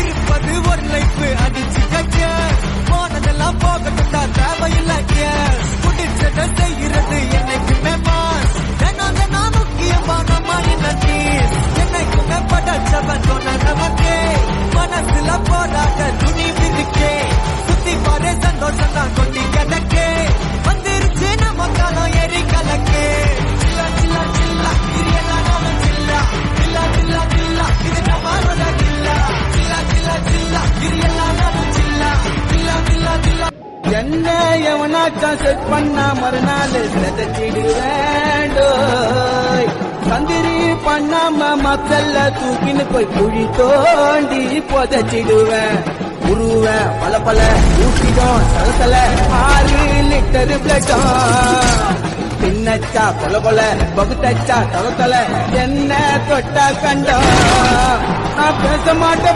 இருப்பது ஒரு லைஃப் அடிச்சு கட்ட போனதெல்லாம் போகட்டும் தான் தேவையில்லை குடிச்சதை செய்கிறது என்னைக்குமே மாஸ் தினம் முக்கியமான மணி என்னைக்குமே படைச்சவன் சொன்ன நமக்கே மனசுல போராட துணி விதிக்கே சுத்தி பாரு சந்தோஷம் தான் கொட்டி கிடக்கே வந்துருச்சு நம்ம காலம் எரி கலக்கே சில்லா சில்லா சில்லா இது எல்லாம் சில்லா சில்லா சில்லா சில்லா இது நம்மளோட சில்லா சில்லா சில்லா சில்லா இது எல்லாம் சில்லா சில்லா சில்லா சில்லா என்ன எவனாச்சும் செட் பண்ணா மறுநாள் செதச்சிடுவேண்டோய் சந்திரி பண்ணாம மக்கள்ல தூக்கின்னு போய் குழி தோண்டி புதைச்சிடுவேன் உருவேன் பல பல ஊட்டிடும் சலசல 6 லிட்டர் பிளட்டும் பின்னச்சா கொல கொல பகுத்தச்சா தல தல என்ன தொட்டா கண்டோம் நான் பேச மாட்டேன்